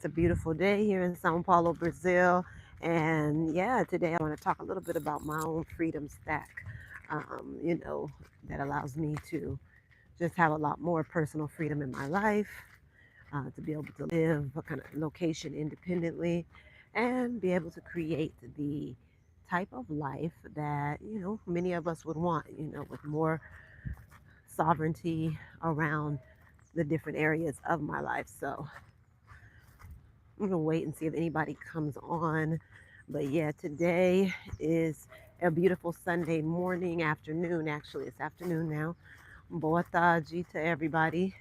It's a beautiful day here in Sao Paulo, Brazil. And yeah, today I want to talk a little bit about my own freedom stack, you know, that allows me to just have a lot more personal freedom in my life, to be able to live a kind of location independently and be able to create the type of life that, many of us would want, with more sovereignty around the different areas of my life. So I'm gonna wait and see if anybody comes on. But yeah, today is a beautiful Sunday morning, afternoon. Actually, it's afternoon now. Boa tarde to everybody.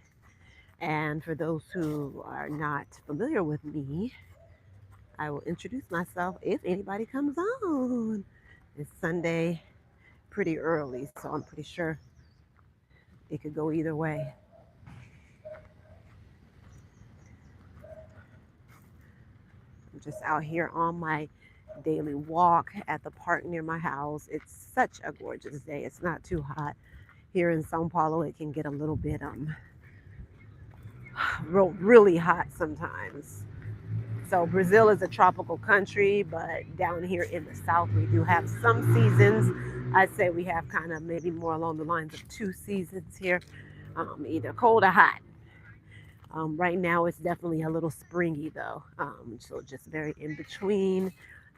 And for those who are not familiar with me, I will introduce myself if anybody comes on. It's Sunday, pretty early, so I'm pretty sure it could go either way. I'm just out here on my daily walk at the park near my house. It's such a gorgeous day. It's not too hot. Here in Sao Paulo, it can get a little bit really hot sometimes. So Brazil is a tropical country, but down here in the south, we do have some seasons. I'd say we have kind of maybe more along the lines of two seasons here, either cold or hot. Right now, it's definitely a little springy though, so just very in between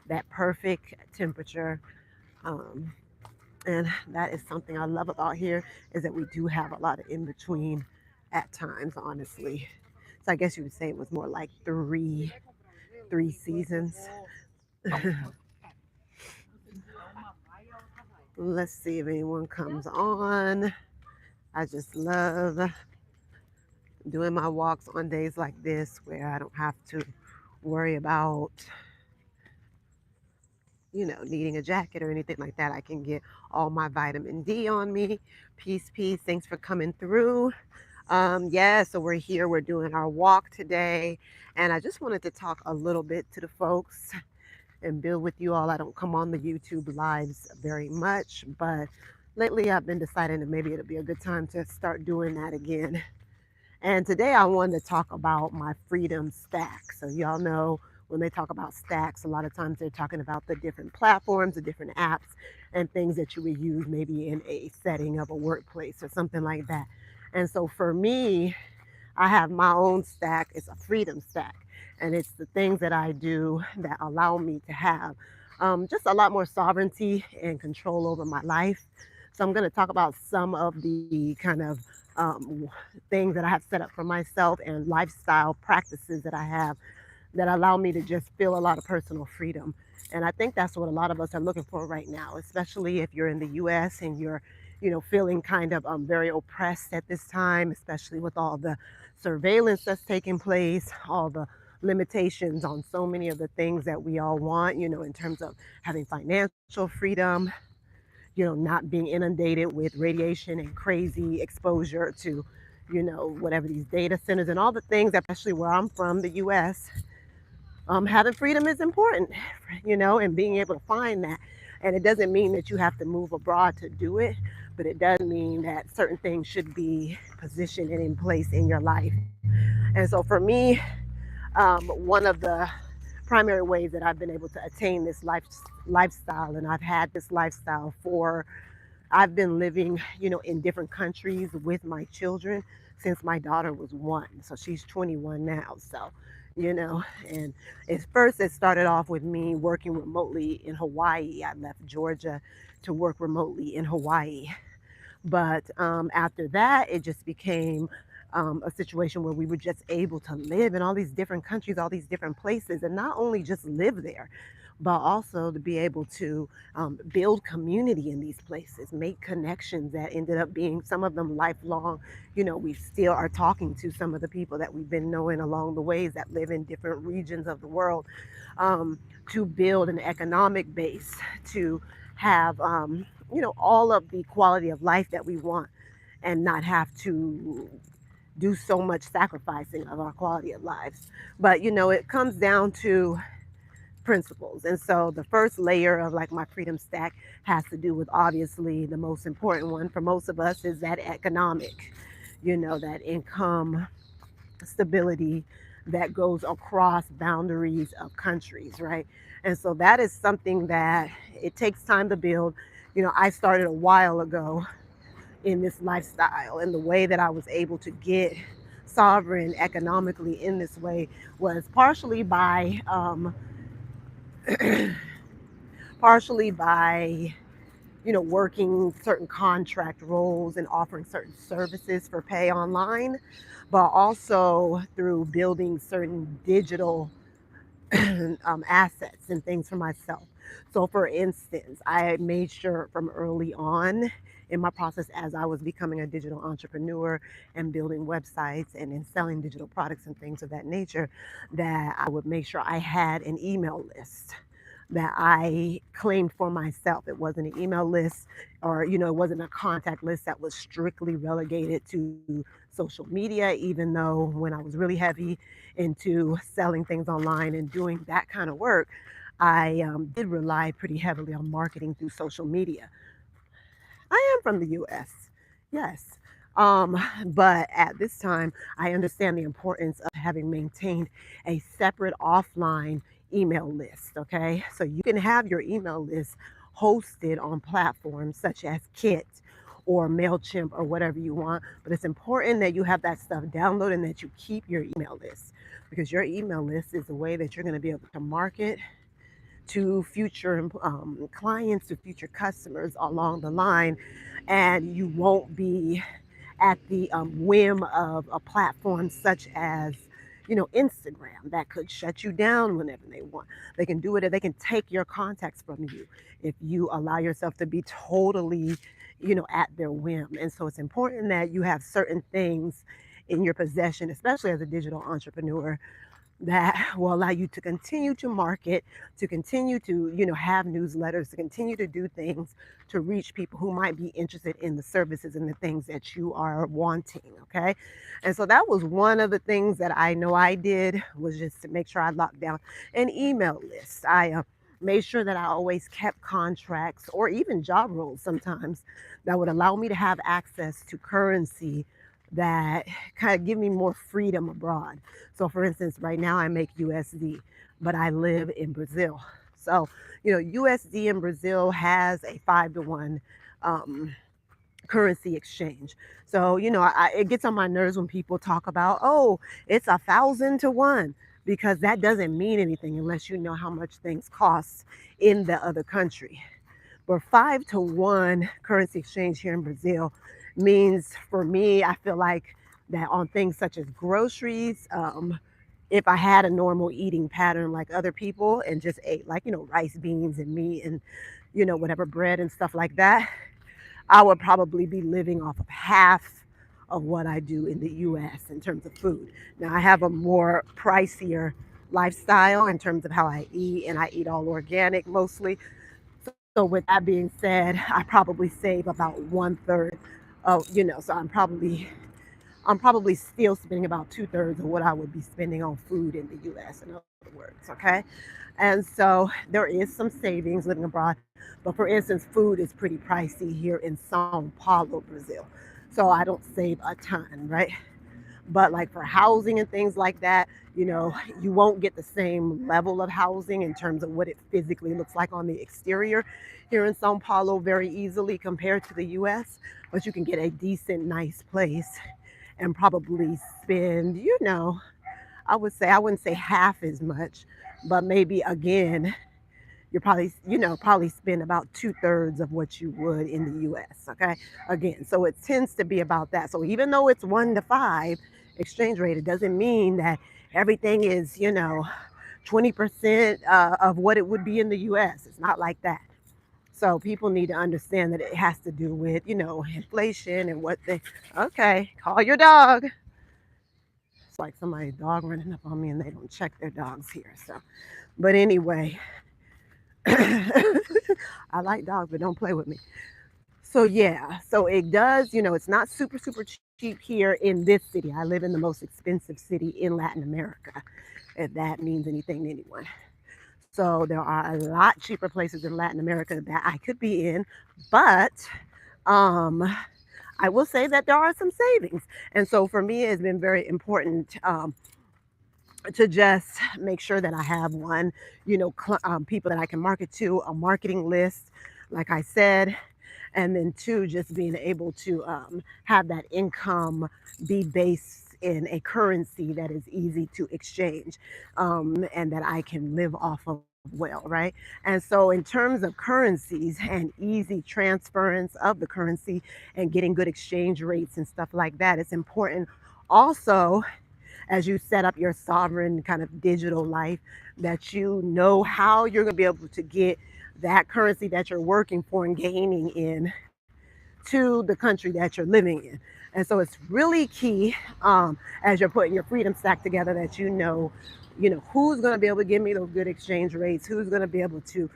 that perfect temperature. Um, and that is something I love about here is that we do have a lot of in between at times, honestly. So I guess you would say it was more like three seasons. Let's see if anyone comes on. I just love doing my walks on days like this where I don't have to worry about, needing a jacket or anything like that. I can get all my vitamin D on me. Peace, peace. Thanks for coming through. Yeah, so we're here. We're doing our walk today. And I just wanted to talk a little bit to the folks and build with you all. I don't come on the YouTube lives very much, but lately I've been deciding that maybe it'll be a good time to start doing that again. And today I wanted to talk about my freedom stack. So y'all know when they talk about stacks, a lot of times they're talking about the different platforms, the different apps and things that you would use maybe in a setting of a workplace or something like that. And so for me, I have my own stack. It's a freedom stack. And it's the things that I do that allow me to have just a lot more sovereignty and control over my life. So I'm going to talk about some of the kind of um, things that I have set up for myself and lifestyle practices that I have that allow me to just feel a lot of personal freedom. And I think that's what a lot of us are looking for right now, especially if you're in the US and you're, feeling kind of very oppressed at this time, especially with all the surveillance that's taking place, all the limitations on so many of the things that we all want, in terms of having financial freedom, not being inundated with radiation and crazy exposure to, whatever these data centers and all the things, especially where I'm from, the US. Having freedom is important, and being able to find that. And it doesn't mean that you have to move abroad to do it, but it does mean that certain things should be positioned and in place in your life. And so for me, one of the primary ways that I've been able to attain this lifestyle, and I've had this lifestyle for, I've been living, in different countries with my children since my daughter was 1. So she's 21 now. So, and at first it started off with me working remotely in Hawaii. I left Georgia to work remotely in Hawaii. But after that, it just became a situation where we were just able to live in all these different countries, all these different places, and not only just live there, but also to be able to build community in these places, make connections that ended up being some of them lifelong. We still are talking to some of the people that we've been knowing along the ways that live in different regions of the world, to build an economic base, to have, all of the quality of life that we want and not have to do so much sacrificing of our quality of lives. But, it comes down to principles. And so the first layer of like my freedom stack has to do with obviously the most important one for most of us is that economic, that income stability, that goes across boundaries of countries, right? And so that is something that it takes time to build. I started a while ago in this lifestyle, and the way that I was able to get sovereign economically in this way was partially by working certain contract roles and offering certain services for pay online, but also through building certain digital assets and things for myself. So, for instance, I made sure from early on in my process as I was becoming a digital entrepreneur and building websites and then selling digital products and things of that nature, that I would make sure I had an email list that I claimed for myself. It wasn't an email list, or, it wasn't a contact list that was strictly relegated to social media, even though when I was really heavy into selling things online and doing that kind of work, I did rely pretty heavily on marketing through social media. I am from the US. Yes. Um, but at this time, I understand the importance of having maintained a separate offline email list. Okay. So you can have your email list hosted on platforms such as Kit or MailChimp or whatever you want. But it's important that you have that stuff downloaded and that you keep your email list, because your email list is the way that you're going to be able to market to future clients, to future customers along the line, and you won't be at the whim of a platform such as Instagram that could shut you down whenever they want. They can do it. They can take your contacts from you if you allow yourself to be totally at their whim. And so it's important that you have certain things in your possession, especially as a digital entrepreneur, that will allow you to continue to market, to continue to, have newsletters, to continue to do things to reach people who might be interested in the services and the things that you are wanting. Okay. And so that was one of the things that I know I did, was just to make sure I locked down an email list. I made sure that I always kept contracts or even job roles sometimes that would allow me to have access to currency that kind of give me more freedom abroad. So, for instance, right now I make USD, but I live in Brazil. So, USD in Brazil has a 5 to 1 um, currency exchange. So, it gets on my nerves when people talk about, oh, it's 1,000 to 1, because that doesn't mean anything unless you know how much things cost in the other country. But 5 to 1 currency exchange here in Brazil means, for me, I feel like that on things such as groceries, if I had a normal eating pattern like other people and just ate, like, rice, beans, and meat, and, whatever, bread and stuff like that, I would probably be living off of half of what I do in the US in terms of food. Now, I have a more pricier lifestyle in terms of how I eat, and I eat all organic mostly. So with that being said, I probably save about 1/3 of, so I'm probably still spending about 2/3 of what I would be spending on food in the US, in other words, okay? And so there is some savings living abroad. But for instance, food is pretty pricey here in Sao Paulo, Brazil. So I don't save a ton, right? But like for housing and things like that, you won't get the same level of housing in terms of what it physically looks like on the exterior here in Sao Paulo very easily compared to the US. But you can get a decent, nice place and probably spend, I would say, I wouldn't say half as much, but maybe again, you're probably spend about 2/3 of what you would in the US. Okay. Again, so it tends to be about that. So even though it's 1 to 5 exchange rate, it doesn't mean that everything is, 20% of what it would be in the US. It's not like that. So people need to understand that it has to do with, inflation and what they, okay, call your dog. It's like somebody's dog running up on me and they don't check their dogs here. So, but anyway, I like dogs, but don't play with me. So yeah, so it does, it's not super, super cheap here in this city. I live in the most expensive city in Latin America, if that means anything to anyone. So there are a lot cheaper places in Latin America that I could be in, but um, I will say that there are some savings. And so for me, it's been very important to just make sure that I have one, people that I can market to, a marketing list, like I said, and then two, just being able to have that income be based in a currency that is easy to exchange, and that I can live off of well, right? And so in terms of currencies and easy transference of the currency and getting good exchange rates and stuff like that, it's important also as you set up your sovereign kind of digital life that you know how you're going to be able to get that currency that you're working for and gaining in to the country that you're living in. And so it's really key, as you're putting your freedom stack together, that who's going to be able to give me those good exchange rates, who's going to be able to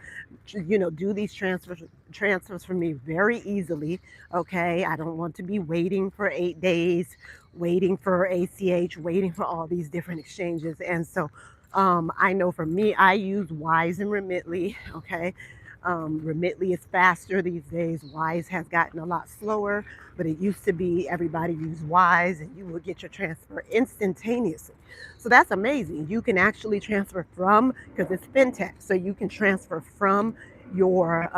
do these transfers for me very easily. Okay, I don't want to be waiting for 8 days, waiting for ACH, waiting for all these different exchanges. And so I know for me, I use Wise and Remitly. Okay, Remitly is faster these days. Wise has gotten a lot slower, but it used to be everybody used Wise and you would get your transfer instantaneously. So that's amazing. You can actually transfer from, because it's fintech, so you can transfer from your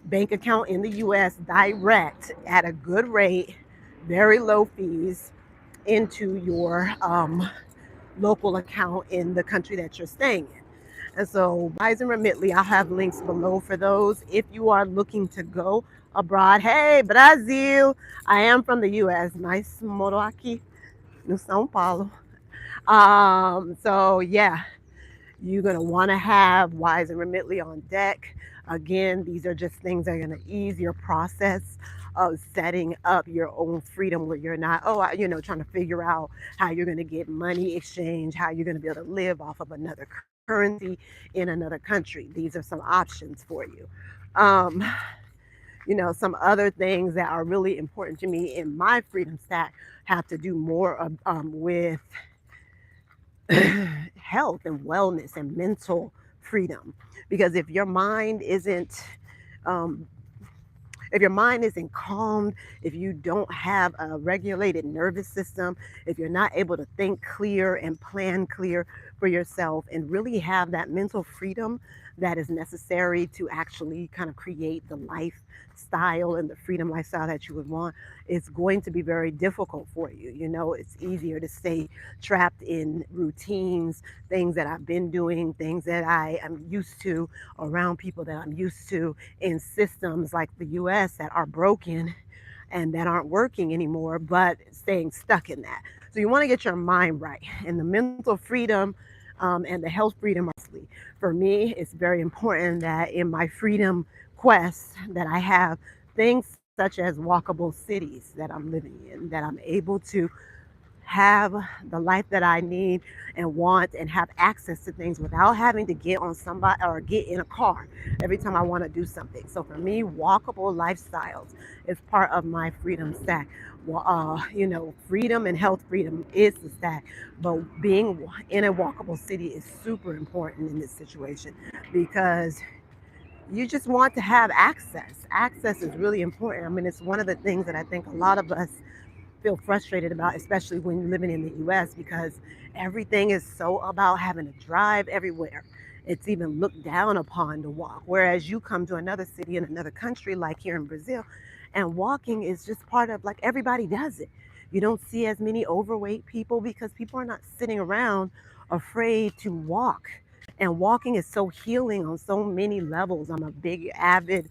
bank account in the US direct at a good rate, very low fees, into your local account in the country that you're staying in. And so, Wise and Remitly, I'll have links below for those. If you are looking to go abroad, hey, Brazil, I am from the US, mas moro aqui no São Paulo. So yeah, you're going to want to have Wise and Remitly on deck. Again, these are just things that are going to ease your process of setting up your own freedom where you're not, trying to figure out how you're going to get money exchange, how you're going to be able to live off of another currency in another country. These are some options for you. Um, some other things that are really important to me in my freedom stack have to do more with health and wellness and mental freedom. Because um, if your mind isn't calmed, if you don't have a regulated nervous system, if you're not able to think clear and plan clear for yourself and really have that mental freedom that is necessary to actually kind of create the lifestyle and the freedom lifestyle that you would want, it's going to be very difficult for you. It's easier to stay trapped in routines, things that I've been doing, things that I am used to, around people that I'm used to, in systems like the US that are broken and that aren't working anymore, but staying stuck in that. So you want to get your mind right. And the mental freedom and the health freedom, for me, it's very important that in my freedom quest that I have things such as walkable cities that I'm living in, that I'm able to have the life that I need and want and have access to things without having to get on somebody or get in a car every time I want to do something. So for me, walkable lifestyles is part of my freedom stack. Well, freedom and health freedom is the stack, but being in a walkable city is super important in this situation because you just want to have access. Access is really important. I mean, it's one of the things that I think a lot of us feel frustrated about, especially when living in the US, because everything is so about having to drive everywhere. It's even looked down upon to walk. Whereas you come to another city in another country, like here in Brazil, and walking is just part of, like, everybody does it. You don't see as many overweight people because people are not sitting around afraid to walk. And walking is so healing on so many levels. I'm a big, avid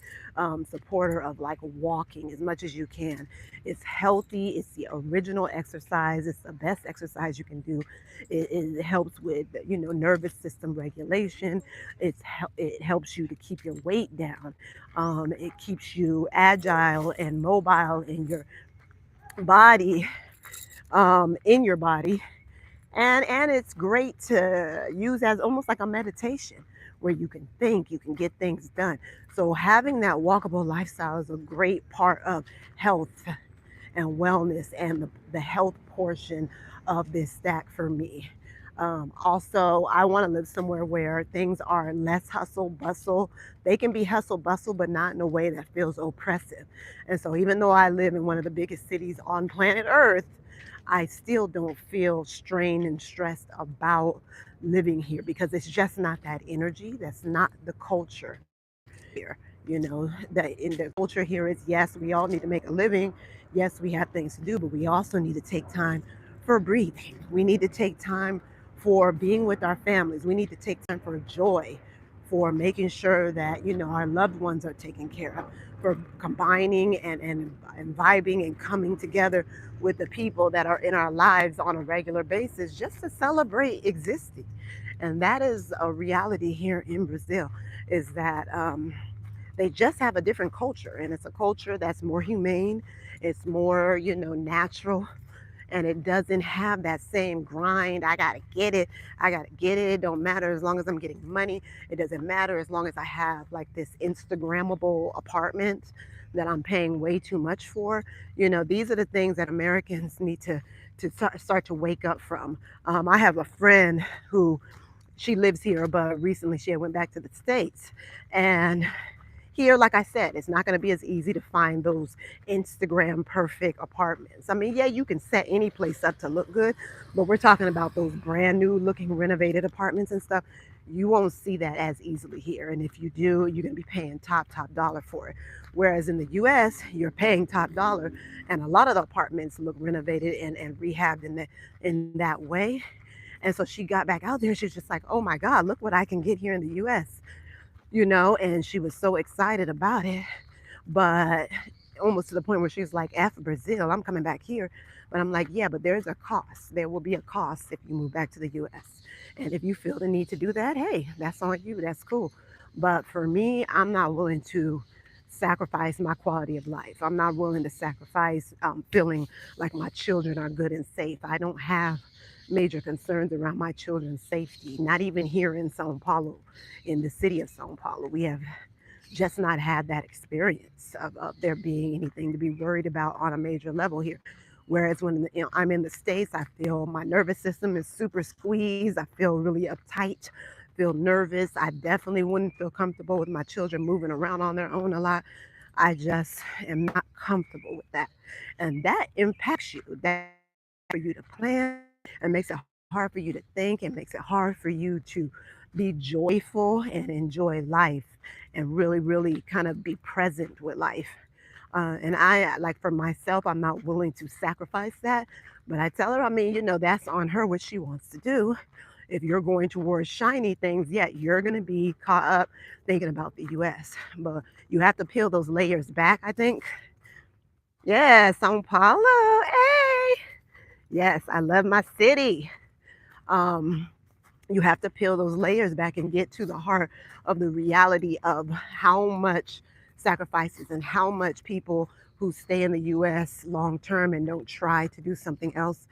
supporter of like walking as much as you can. It's healthy. It's the original exercise. It's the best exercise you can do. It helps with nervous system regulation. It helps you to keep your weight down. It keeps you agile and mobile in your body. And it's great to use as almost like a meditation where you can think, you can get things done. So having that walkable lifestyle is a great part of health and wellness and the health portion of this stack for me. Also, I want to live somewhere where things are less hustle bustle. They can be hustle bustle, but not in a way that feels oppressive. And so, even though I live in one of the biggest cities on planet Earth, I still don't feel strained and stressed about living here because it's just not that energy. That's not the culture here. The culture here is, yes, we all need to make a living. Yes, we have things to do, but we also need to take time for breathing. We need to take time for being with our families. We need to take time for joy, for making sure that, our loved ones are taken care of, for combining and vibing and coming together with the people that are in our lives on a regular basis just to celebrate existing. And that is a reality here in Brazil, is that they just have a different culture, and it's a culture that's more humane. It's more, natural, and it doesn't have that same grind. I gotta get it. I gotta get it. It don't matter as long as I'm getting money. It doesn't matter as long as I have like this Instagrammable apartment that I'm paying way too much for. These are the things that Americans need to start to wake up from. I have a friend who, she lives here, but recently she had went back to the States, and here, like I said, it's not going to be as easy to find those Instagram perfect apartments. I mean, yeah, you can set any place up to look good, but we're talking about those brand new looking renovated apartments and stuff. You won't see that as easily here. And if you do, you're going to be paying top dollar for it. Whereas in the US, you're paying top dollar, and a lot of the apartments look renovated and rehabbed in that way. And so she got back out there. She's just like, oh my God, look what I can get here in the US, and she was so excited about it, but almost to the point where she's like, F Brazil, I'm coming back here. But I'm like, yeah, but there's a cost. There will be a cost if you move back to the US. And if you feel the need to do that, hey, that's on you. That's cool. But for me, I'm not willing to sacrifice my quality of life. I'm not willing to sacrifice feeling like my children are good and safe. I don't have major concerns around my children's safety, not even here in Sao Paulo, in the city of Sao Paulo. We have just not had that experience of there being anything to be worried about on a major level here. Whereas when I'm in the States, I feel my nervous system is super squeezed. I feel really uptight, feel nervous. I definitely wouldn't feel comfortable with my children moving around on their own a lot. I just am not comfortable with that. And that impacts you. That for you to plan, and makes it hard for you to think, and makes it hard for you to be joyful and enjoy life and really, really kind of be present with life. And I, like for myself, I'm not willing to sacrifice that. But I tell her, I mean, that's on her what she wants to do. If you're going towards shiny things, yeah, you're going to be caught up thinking about the US. But you have to peel those layers back, I think. Yeah, Sao Paulo. Hey. Yes, I love my city. Um, you have to peel those layers back and get to the heart of the reality of how much sacrifices and how much people who stay in the US long term and don't try to do something else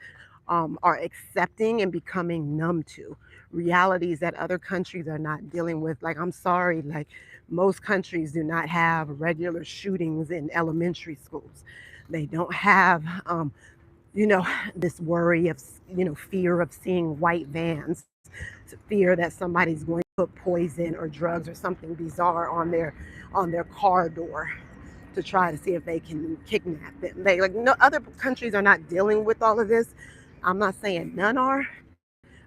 are accepting and becoming numb to realities that other countries are not dealing with. Like, I'm sorry, like, most countries do not have regular shootings in elementary schools. They don't have you know, this worry of, fear of seeing white vans, fear that somebody's going to put poison or drugs or something bizarre on their car door to try to see if they can kidnap them. They, like, no other countries are not dealing with all of this. I'm not saying none are,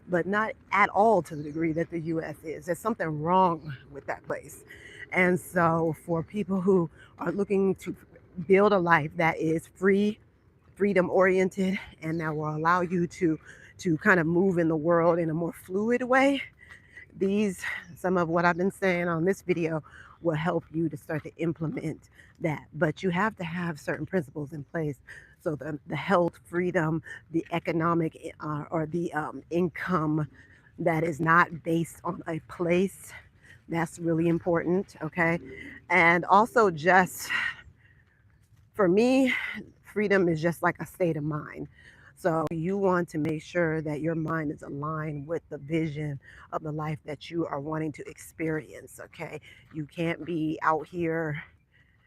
but not at all to the degree that the US is. There's something wrong with that place. And so for people who are looking to build a life that is free, freedom oriented, and that will allow you to kind of move in the world in a more fluid way, these, some of what I've been saying on this video, will help you to start to implement that. But you have to have certain principles in place. So the health, freedom, the economic or the income that is not based on a place, that's really important. Okay. And also, just for me, freedom is just like a state of mind. So you want to make sure that your mind is aligned with the vision of the life that you are wanting to experience. Okay. You can't be out here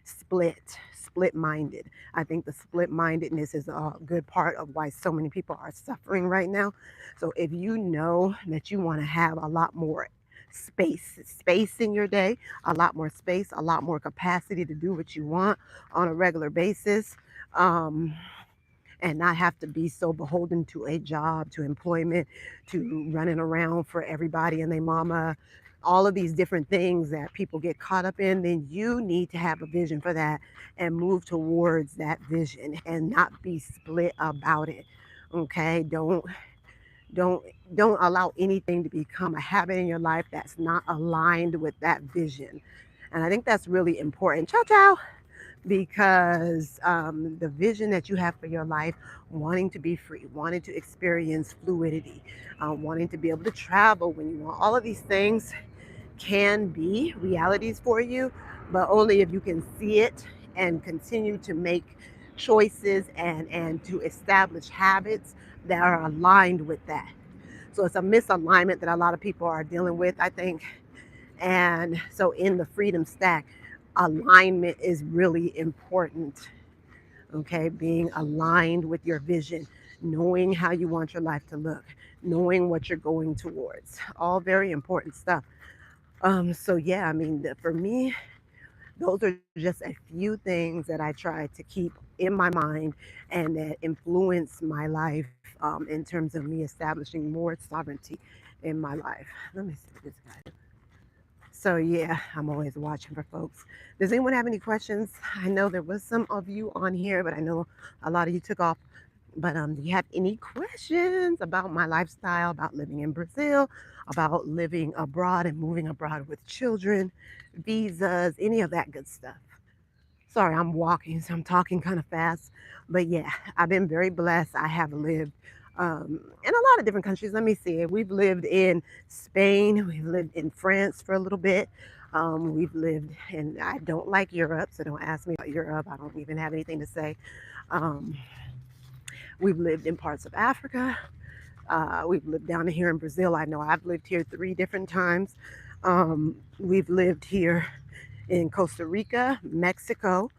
split minded. I think the split mindedness is a good part of why so many people are suffering right now. So if you know that you want to have a lot more space in your day, a lot more space, a lot more capacity to do what you want on a regular basis, um and not have to be so beholden to a job, to employment, to running around for everybody and their mama, all of these different things that people get caught up in, then you need to have a vision for that and move towards that vision and not be split about it. Okay? Don't don't allow anything to become a habit in your life that's not aligned with that vision. And I think that's really important. Ciao, ciao. Because the vision that you have for your life, wanting to be free, wanting to experience fluidity, wanting to be able to travel when you want, all of these things can be realities for you, but only if you can see it and continue to make choices and to establish habits that are aligned with that. So it's a misalignment that a lot of people are dealing with, I think. And so in the freedom stack, alignment is really important. Okay, being aligned with your vision, knowing how you want your life to look, knowing what you're going towards, all very important stuff. So yeah, I mean, for me, those are just a few things that I try to keep in my mind and that influence my life in terms of me establishing more sovereignty in my life. Let me see what this guy. So yeah, I'm always watching for folks. Does anyone have any questions? I know there was some of you on here, but I know a lot of you took off. But do you have any questions about my lifestyle, about living in Brazil, about living abroad and moving abroad with children, visas, any of that good stuff? Sorry, I'm walking, so I'm talking kind of fast. But yeah, I've been very blessed. I have lived in a lot of different countries. Let me see. We've lived in Spain. We've lived in France for a little bit. We've lived in, I don't like Europe, so don't ask me about Europe. I don't even have anything to say. Um, we've lived in parts of Africa. We've lived down here in Brazil. I know I've lived here 3 different times. We've lived here in Costa Rica, Mexico,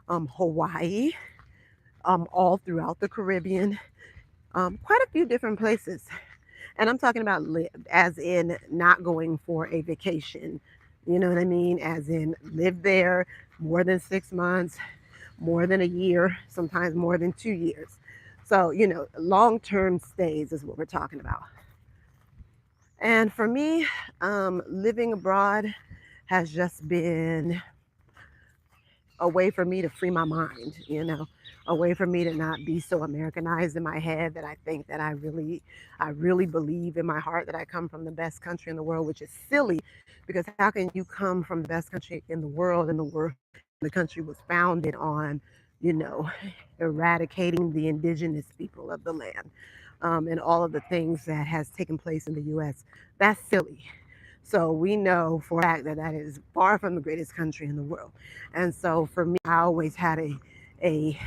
Hawaii, all throughout the Caribbean, quite a few different places. And I'm talking about lived, as in not going for a vacation. You know what I mean? As in live there more than 6 months, more than a year, sometimes more than 2 years. So, long term stays is what we're talking about. And for me, living abroad has just been a way for me to free my mind, a way for me to not be so Americanized in my head that I think that I really believe in my heart that I come from the best country in the world, which is silly because how can you come from the best country in the world, the country was founded on, you know, eradicating the indigenous people of the land, and all of the things that has taken place in the U.S. That's silly. So we know for a fact that that is far from the greatest country in the world. And so for me, I always had a, a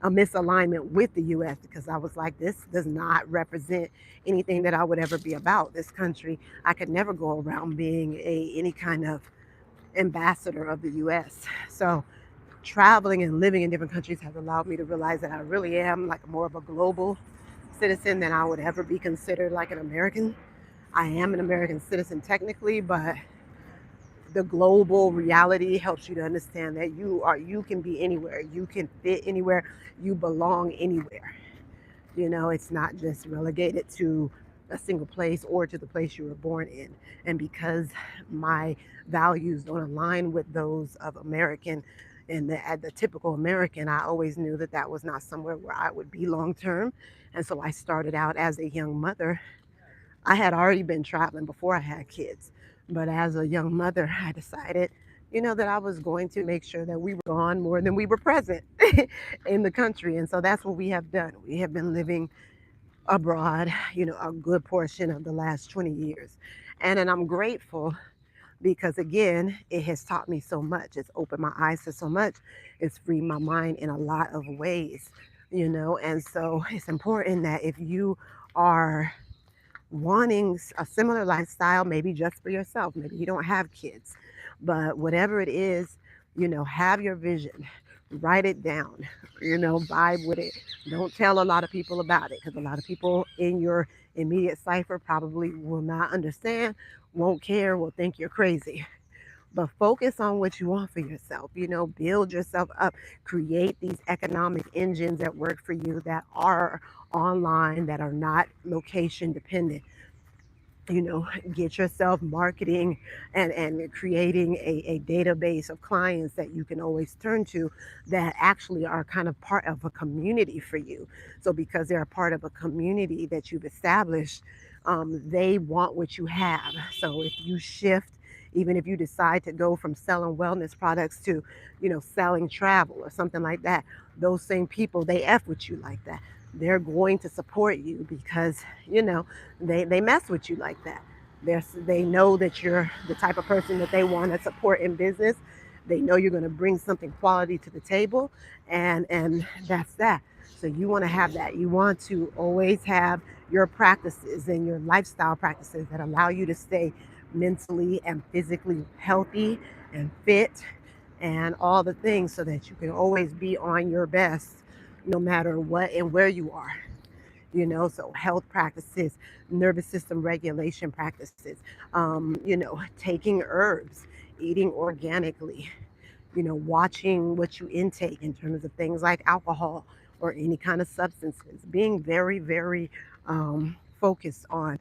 misalignment with the US because I was like, this does not represent anything that I would ever be about. This country, I could never go around being any kind of ambassador of the US. So traveling and living in different countries has allowed me to realize that I really am like more of a global citizen than I would ever be considered like an American. I am an American citizen technically, but the global reality helps you to understand that you can be anywhere, you can fit anywhere, you belong anywhere. It's not just relegated to a single place or to the place you were born in. And because my values don't align with those of American and the typical American, I always knew that that was not somewhere where I would be long term. And so I started out as a young mother. I had already been traveling before I had kids, but as a young mother, I decided, that I was going to make sure that we were gone more than we were present in the country. And so that's what we have done. We have been living abroad, a good portion of the last 20 years. And I'm grateful because, again, it has taught me so much. It's opened my eyes to so much. It's freed my mind in a lot of ways. And so it's important that if you are wanting a similar lifestyle, maybe just for yourself. Maybe you don't have kids, but whatever it is, have your vision, write it down, vibe with it. Don't tell a lot of people about it because a lot of people in your immediate cipher probably will not understand, won't care, will think you're crazy. but focus on what you want for yourself. Build yourself up, create these economic engines that work for you, that are online, that are not location dependent. you know get yourself marketing and creating a database of clients that you can always turn to, that actually are kind of part of a community for you. So because they're a part of a community that you've established, they want what you have. So if you shift, even if you decide to go from selling wellness products to selling travel or something like that, those same people, they F with you like that. They're going to support you because they mess with you like that. They know that you're the type of person that they want to support in business. They know you're going to bring something quality to the table, and that's that. So you want to have that. You want to always have your practices and your lifestyle practices that allow you to stay mentally and physically healthy and fit and all the things, so that you can always be on your best no matter what and where you are. So health practices, nervous system regulation practices, taking herbs, eating organically, watching what you intake in terms of things like alcohol or any kind of substances, being very, very focused on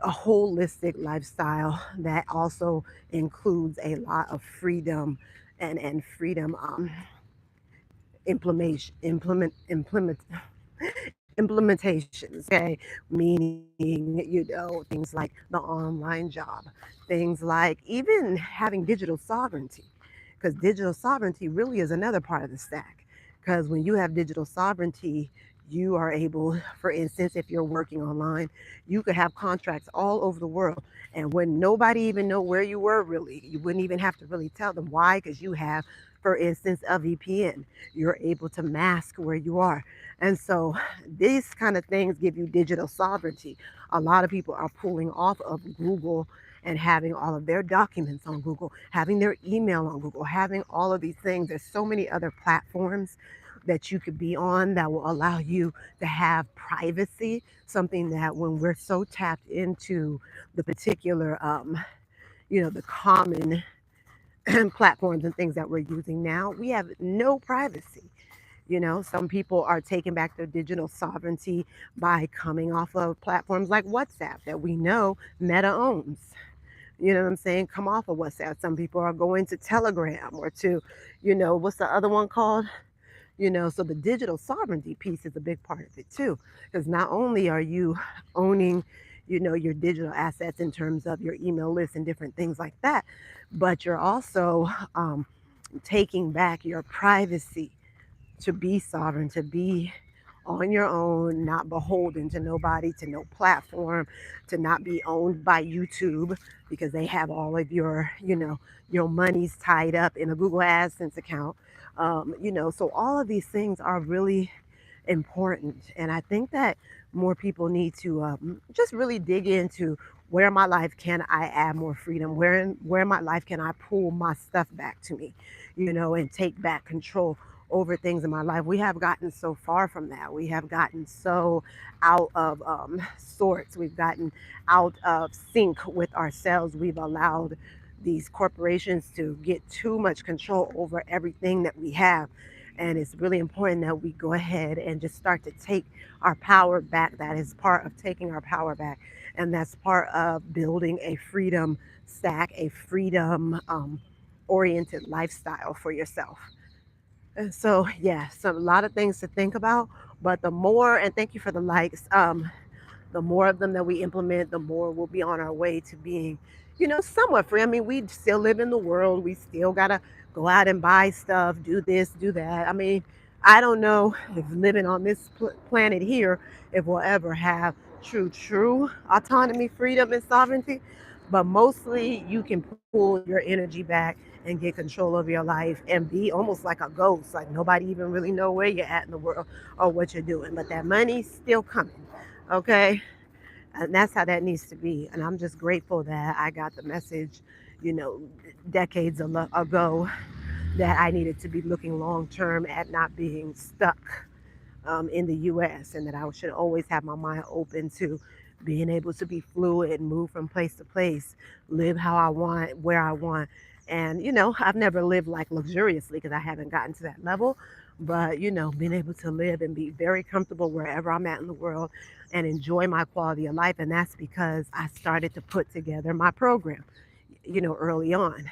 a holistic lifestyle that also includes a lot of freedom and freedom implement implementations, okay? Meaning, things like the online job, things like even having digital sovereignty, because digital sovereignty really is another part of the stack. Because when you have digital sovereignty, you are able, for instance, if you're working online, you could have contracts all over the world, and when nobody even know where you were, really, you wouldn't even have to really tell them. Why? Because you have, for instance, a VPN. You're able to mask where you are. And so these kind of things give you digital sovereignty. A lot of people are pulling off of Google and having all of their documents on Google, having their email on Google, having all of these things. There's so many other platforms that you could be on that will allow you to have privacy, something that when we're so tapped into the particular, the common platforms and things that we're using now, we have no privacy. Some people are taking back their digital sovereignty by coming off of platforms like WhatsApp that we know Meta owns. You know what I'm saying? Come off of WhatsApp. Some people are going to Telegram or to, what's the other one called? So the digital sovereignty piece is a big part of it too, because not only are you owning, your digital assets in terms of your email list and different things like that, but you're also taking back your privacy to be sovereign, to be on your own, not beholden to nobody, to no platform, to not be owned by YouTube because they have all of your money's tied up in a Google AdSense account. So all of these things are really important. And I think that more people need to just really dig into where in my life can I add more freedom? Where in my life can I pull my stuff back to me, and take back control over things in my life? We have gotten so far from that. We have gotten so out of sorts. We've gotten out of sync with ourselves. We've allowed these corporations to get too much control over everything that we have. And it's really important that we go ahead and just start to take our power back. That is part of taking our power back. And that's part of building a freedom stack, a freedom oriented lifestyle for yourself. And so, yeah, so a lot of things to think about. But the more, and thank you for the likes, the more of them that we implement, the more we'll be on our way to being, somewhat free. I mean, we still live in the world. We still got to go out and buy stuff, do this, do that. I mean, I don't know if living on this planet here, if we'll ever have true autonomy, freedom, and sovereignty. But mostly you can pull your energy back and get control of your life and be almost like a ghost, like nobody even really know where you're at in the world or what you're doing. But that money's still coming. Okay. And that's how that needs to be. And I'm just grateful that I got the message, you know, decades ago, that I needed to be looking long term at not being stuck in the US, and that I should always have my mind open to being able to be fluid and move from place to place, live how I want, where I want, And, I've never lived like luxuriously because I haven't gotten to that level. But, being able to live and be very comfortable wherever I'm at in the world and enjoy my quality of life. And that's because I started to put together my program, early on.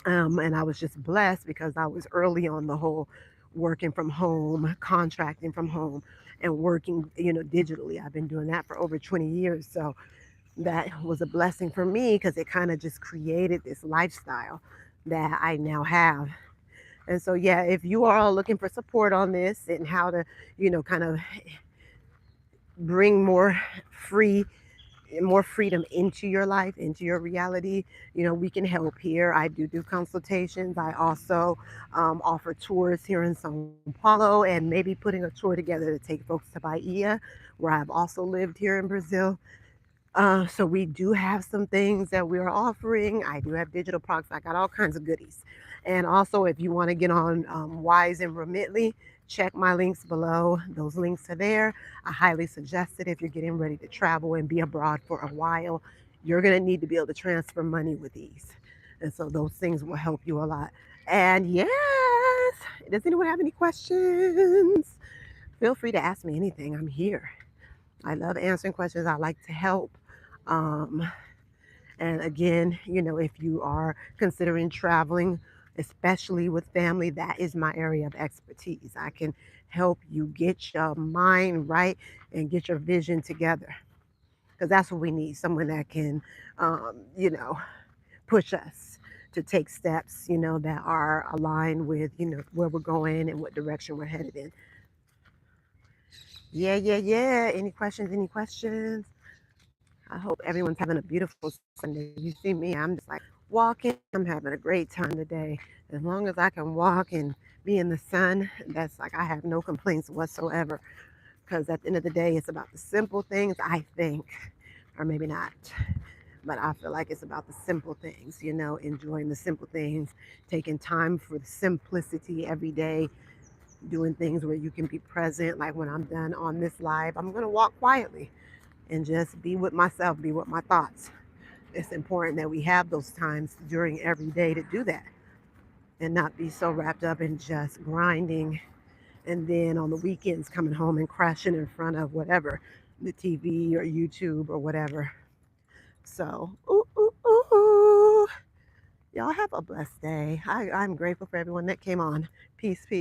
And I was just blessed because I was early on the whole working from home, contracting from home, and working, digitally. I've been doing that for over 20 years. So that was a blessing for me because it kind of just created this lifestyle that I now have. And so, yeah, if you are all looking for support on this and how to, kind of bring free more freedom into your life, into your reality, we can help here. I do consultations. I also offer tours here in Sao Paulo, and maybe putting a tour together to take folks to Bahia, where I've also lived here in Brazil. So we do have some things that we are offering. I do have digital products. I got all kinds of goodies. And also, if you want to get on Wise and Remitly, check my links below. Those links are there. I highly suggest it if you're getting ready to travel and be abroad for a while. You're going to need to be able to transfer money with ease. And so those things will help you a lot. And yes, does anyone have any questions? Feel free to ask me anything. I'm here. I love answering questions. I like to help. Um, and again, if you are considering traveling, especially with family, that is my area of expertise. I can help you get your mind right and get your vision together because that's what we need, someone that can, push us to take steps, that are aligned with, where we're going and what direction we're headed in. Yeah, yeah, yeah. Any questions? Any questions? I hope everyone's having a beautiful Sunday. You see me, I'm just like walking. I'm having a great time today. As long as I can walk and be in the sun, that's like I have no complaints whatsoever. Because at the end of the day, it's about the simple things, I think, or maybe not. But I feel like it's about the simple things, enjoying the simple things, taking time for the simplicity every day, doing things where you can be present. Like when I'm done on this live, I'm going to walk quietly and just be with myself, be with my thoughts. It's important that we have those times during every day to do that and not be so wrapped up in just grinding and then on the weekends coming home and crashing in front of whatever, the TV or YouTube or whatever. So, ooh, ooh, ooh, ooh. Y'all have a blessed day. I'm grateful for everyone that came on. Peace, peace.